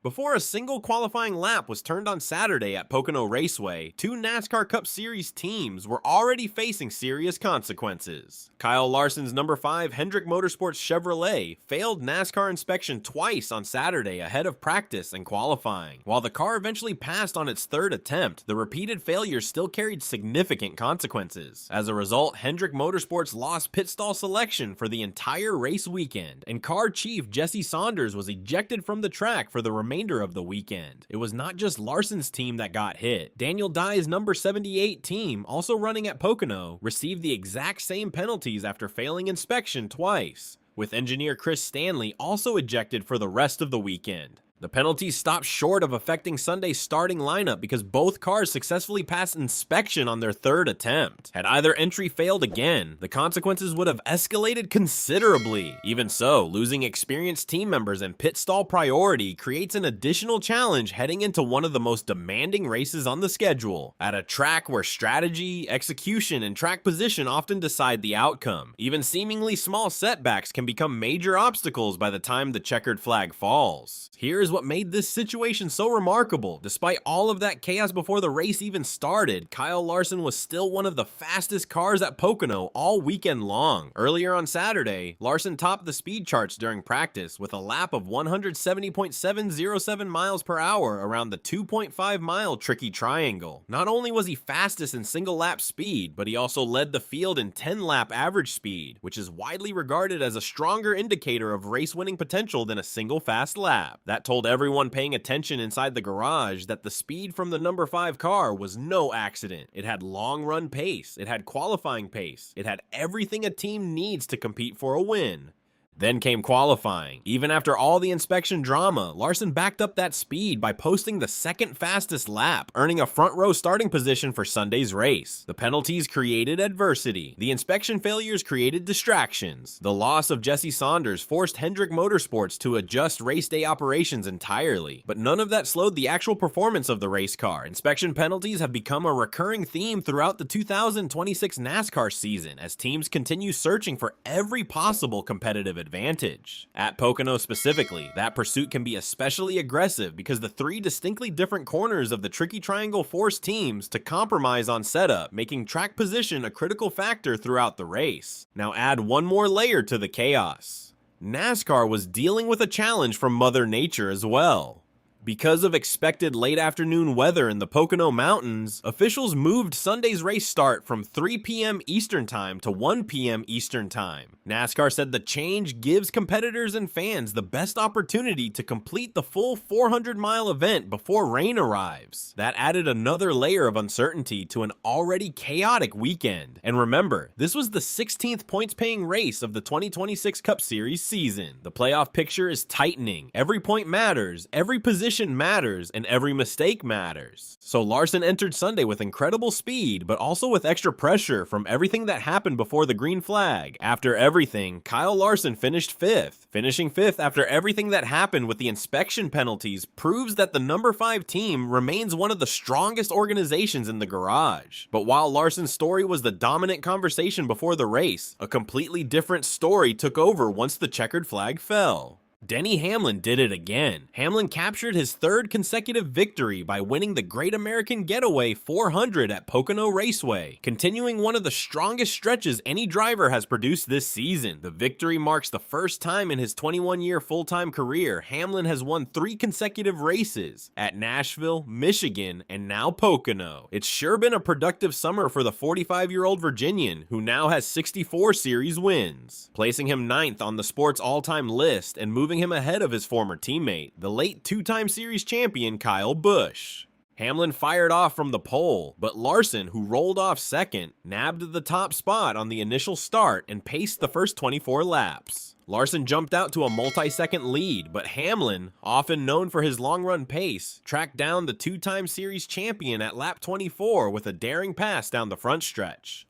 Before a single qualifying lap was turned on Saturday at Pocono Raceway, two NASCAR Cup Series teams were already facing serious consequences. Kyle Larson's number 5 Hendrick Motorsports Chevrolet failed NASCAR inspection twice on Saturday ahead of practice and qualifying. While the car eventually passed on its third attempt, the repeated failures still carried significant consequences. As a result, Hendrick Motorsports lost pit stall selection for the entire race weekend, and car chief Jesse Saunders was ejected from the track for the remainder of the weekend. It was not just Larson's team that got hit. Daniel Dye's number 78 team, also running at Pocono, received the exact same penalties after failing inspection twice, with engineer Chris Stanley also ejected for the rest of the weekend. The penalties stopped short of affecting Sunday's starting lineup because both cars successfully passed inspection on their third attempt. Had either entry failed again, the consequences would have escalated considerably. Even so, losing experienced team members and pit stall priority creates an additional challenge heading into one of the most demanding races on the schedule, at a track where strategy, execution, and track position often decide the outcome. Even seemingly small setbacks can become major obstacles by the time the checkered flag falls. Here's what made this situation so remarkable. Despite all of that chaos before the race even started, Kyle Larson was still one of the fastest cars at Pocono all weekend long. Earlier on Saturday, Larson topped the speed charts during practice with a lap of 170.707 miles per hour around the 2.5-mile tricky triangle. Not only was he fastest in single lap speed, but he also led the field in 10-lap average speed, which is widely regarded as a stronger indicator of race-winning potential than a single fast lap. That told everyone paying attention inside the garage that the speed from the number 5 car was no accident. It had long run pace, it had qualifying pace, it had everything a team needs to compete for a win. Then came qualifying. Even after all the inspection drama, Larson backed up that speed by posting the second fastest lap, earning a front row starting position for Sunday's race. The penalties created adversity. The inspection failures created distractions. The loss of Jesse Saunders forced Hendrick Motorsports to adjust race day operations entirely. But none of that slowed the actual performance of the race car. Inspection penalties have become a recurring theme throughout the 2026 NASCAR season as teams continue searching for every possible competitive advantage. At Pocono specifically, that pursuit can be especially aggressive because the three distinctly different corners of the tricky triangle force teams to compromise on setup, making track position a critical factor throughout the race. Now add one more layer to the chaos. NASCAR was dealing with a challenge from Mother Nature as well. Because of expected late afternoon weather in the Pocono Mountains, officials moved Sunday's race start from 3 p.m. Eastern Time to 1 p.m. Eastern Time. NASCAR said the change gives competitors and fans the best opportunity to complete the full 400-mile event before rain arrives. That added another layer of uncertainty to an already chaotic weekend. And remember, this was the 16th points-paying race of the 2026 Cup Series season. The playoff picture is tightening. Every point matters, every position matters, and every mistake matters. So Larson entered Sunday with incredible speed, but also with extra pressure from everything that happened before the green flag. After everything, Kyle Larson finished 5th. Finishing 5th after everything that happened with the inspection penalties proves that the number 5 team remains one of the strongest organizations in the garage. But while Larson's story was the dominant conversation before the race, a completely different story took over once the checkered flag fell. Denny Hamlin did it again. Hamlin captured his third consecutive victory by winning the Great American Getaway 400 at Pocono Raceway, continuing one of the strongest stretches any driver has produced this season. The victory marks the first time in his 21-year full-time career Hamlin has won 3 consecutive races at Nashville, Michigan, and now Pocono. It's sure been a productive summer for the 45-year-old Virginian, who now has 64 series wins, placing him 9th on the sport's all-time list and moving him ahead of his former teammate, the late 2-time series champion Kyle Busch. Hamlin fired off from the pole, but Larson, who rolled off second, nabbed the top spot on the initial start and paced the first 24 laps. Larson jumped out to a multi-second lead, but Hamlin, often known for his long-run pace, tracked down the 2-time series champion at lap 24 with a daring pass down the front stretch.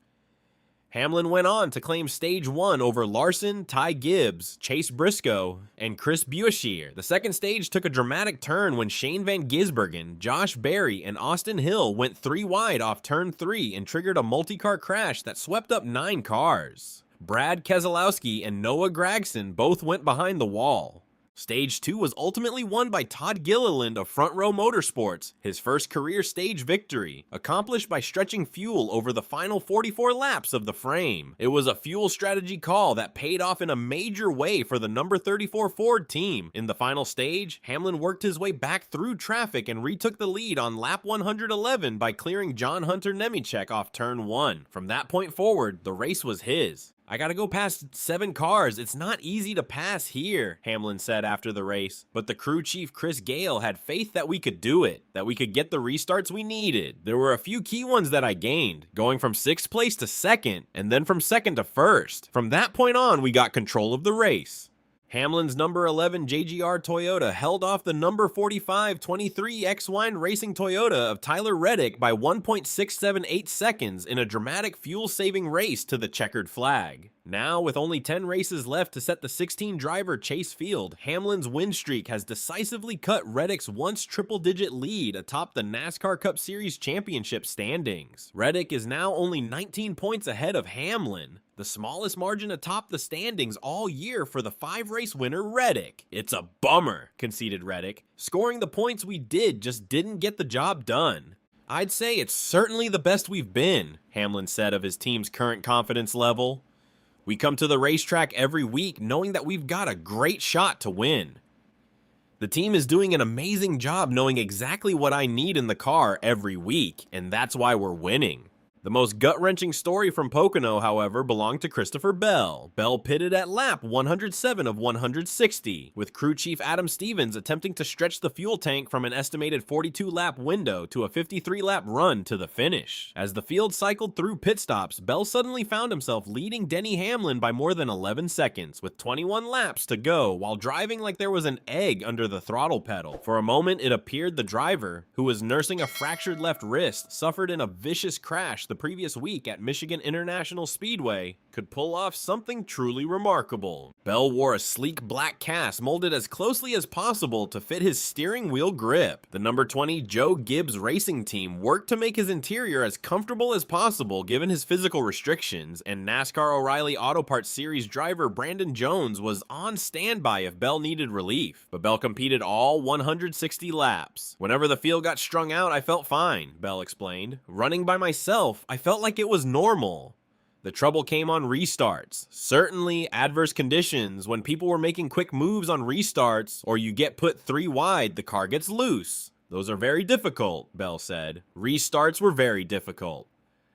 Hamlin went on to claim stage 1 over Larson, Ty Gibbs, Chase Briscoe, and Chris Buescher. The second stage took a dramatic turn when Shane Van Gisbergen, Josh Berry, and Austin Hill went 3 wide off turn 3 and triggered a multi-car crash that swept up 9 cars. Brad Keselowski and Noah Gragson both went behind the wall. Stage 2 was ultimately won by Todd Gilliland of Front Row Motorsports, his first career stage victory, accomplished by stretching fuel over the final 44 laps of the frame. It was a fuel strategy call that paid off in a major way for the number 34 Ford team. In the final stage, Hamlin worked his way back through traffic and retook the lead on lap 111 by clearing John Hunter Nemechek off turn 1. From that point forward, the race was his. "I gotta go past 7 cars, it's not easy to pass here," Hamlin said after the race. But the crew chief Chris Gale had faith that we could do it, that we could get the restarts we needed. There were a few key ones that I gained, going from 6th place to 2nd, and then from 2nd to 1st. From that point on, we got control of the race. Hamlin's number 11 JGR Toyota held off the number 45 23 X-Wine Racing Toyota of Tyler Reddick by 1.678 seconds in a dramatic fuel-saving race to the checkered flag. Now, with only 10 races left to set the 16-driver Chase Field, Hamlin's win streak has decisively cut Reddick's once triple-digit lead atop the NASCAR Cup Series championship standings. Reddick is now only 19 points ahead of Hamlin, the smallest margin atop the standings all year for the 5-race winner Reddick. "It's a bummer," conceded Reddick. "Scoring the points we did just didn't get the job done." "I'd say it's certainly the best we've been," Hamlin said of his team's current confidence level. "We come to the racetrack every week knowing that we've got a great shot to win. The team is doing an amazing job knowing exactly what I need in the car every week, and that's why we're winning." The most gut-wrenching story from Pocono, however, belonged to Christopher Bell. Bell pitted at lap 107 of 160, with crew chief Adam Stevens attempting to stretch the fuel tank from an estimated 42-lap window to a 53-lap run to the finish. As the field cycled through pit stops, Bell suddenly found himself leading Denny Hamlin by more than 11 seconds, with 21 laps to go, while driving like there was an egg under the throttle pedal. For a moment, it appeared the driver, who was nursing a fractured left wrist, suffered in a vicious crash the previous week at Michigan International Speedway, could pull off something truly remarkable. Bell wore a sleek black cast molded as closely as possible to fit his steering wheel grip. The number 20 Joe Gibbs Racing Team worked to make his interior as comfortable as possible given his physical restrictions, and NASCAR O'Reilly Auto Parts Series driver Brandon Jones was on standby if Bell needed relief. But Bell competed all 160 laps. "Whenever the field got strung out, I felt fine," Bell explained. "Running by myself, I felt like it was normal. The trouble came on restarts. Certainly, adverse conditions, when people were making quick moves on restarts, or you get put 3 wide, the car gets loose. Those are very difficult," Bell said. "Restarts were very difficult."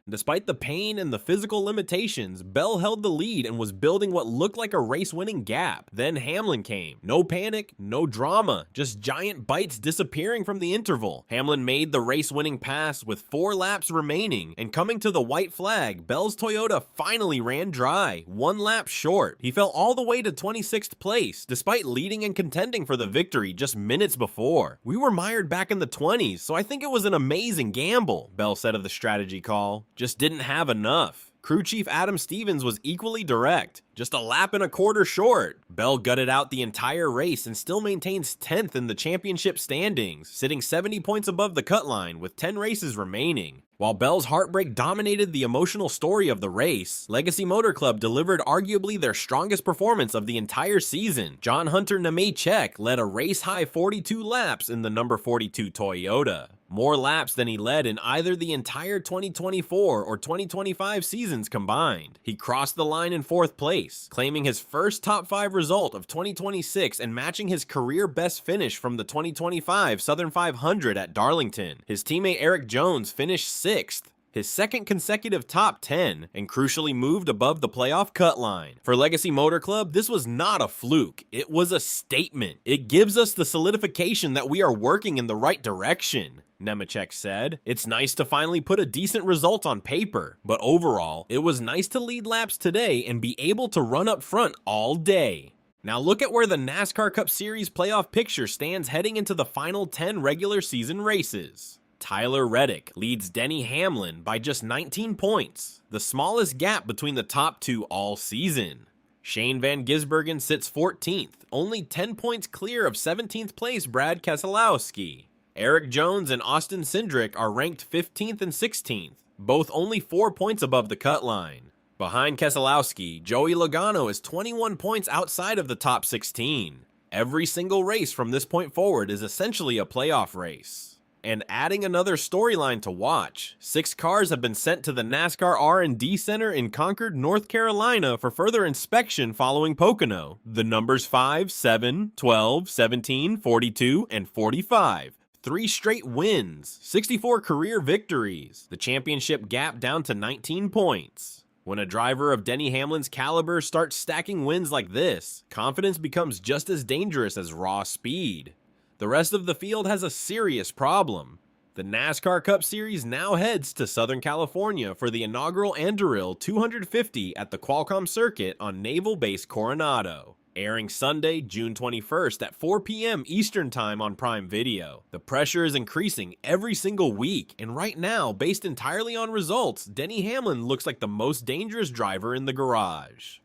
Despite the pain and the physical limitations, Bell held the lead and was building what looked like a race-winning gap. Then Hamlin came. No panic, no drama, just giant bites disappearing from the interval. Hamlin made the race-winning pass with 4 laps remaining, and coming to the white flag, Bell's Toyota finally ran dry, 1 lap short. He fell all the way to 26th place, despite leading and contending for the victory just minutes before. "We were mired back in the 20s, so I think it was an amazing gamble," Bell said of the strategy call. "Just didn't have enough." Crew chief Adam Stevens was equally direct. "Just a lap and a quarter short." Bell gutted out the entire race and still maintains 10th in the championship standings, sitting 70 points above the cut line with 10 races remaining. While Bell's heartbreak dominated the emotional story of the race, Legacy Motor Club delivered arguably their strongest performance of the entire season. John Hunter Nemechek led a race-high 42 laps in the number 42 Toyota. More laps than he led in either the entire 2024 or 2025 seasons combined. He crossed the line in 4th place, claiming his first top 5 result of 2026 and matching his career best finish from the 2025 Southern 500 at Darlington. His teammate Eric Jones finished 6th, his second consecutive top 10, and crucially moved above the playoff cut line. For Legacy Motor Club, this was not a fluke, it was a statement. "It gives us the solidification that we are working in the right direction," Nemechek said. "It's nice to finally put a decent result on paper, but overall, it was nice to lead laps today and be able to run up front all day." Now look at where the NASCAR Cup Series playoff picture stands heading into the final 10 regular season races. Tyler Reddick leads Denny Hamlin by just 19 points, the smallest gap between the top 2 all season. Shane Van Gisbergen sits 14th, only 10 points clear of 17th place Brad Keselowski. Eric Jones and Austin Cindric are ranked 15th and 16th, both only 4 points above the cut line. Behind Keselowski, Joey Logano is 21 points outside of the top 16. Every single race from this point forward is essentially a playoff race. And adding another storyline to watch, 6 cars have been sent to the NASCAR R&D Center in Concord, North Carolina for further inspection following Pocono. The numbers 5, 7, 12, 17, 42, and 45. 3 straight wins, 64 career victories, the championship gap down to 19 points. When a driver of Denny Hamlin's caliber starts stacking wins like this, confidence becomes just as dangerous as raw speed. The rest of the field has a serious problem. The NASCAR Cup Series now heads to Southern California for the inaugural Anduril 250 at the Qualcomm Circuit on Naval Base Coronado. Airing Sunday, June 21st at 4 p.m. Eastern Time on Prime Video. The pressure is increasing every single week, and right now, based entirely on results, Denny Hamlin looks like the most dangerous driver in the garage.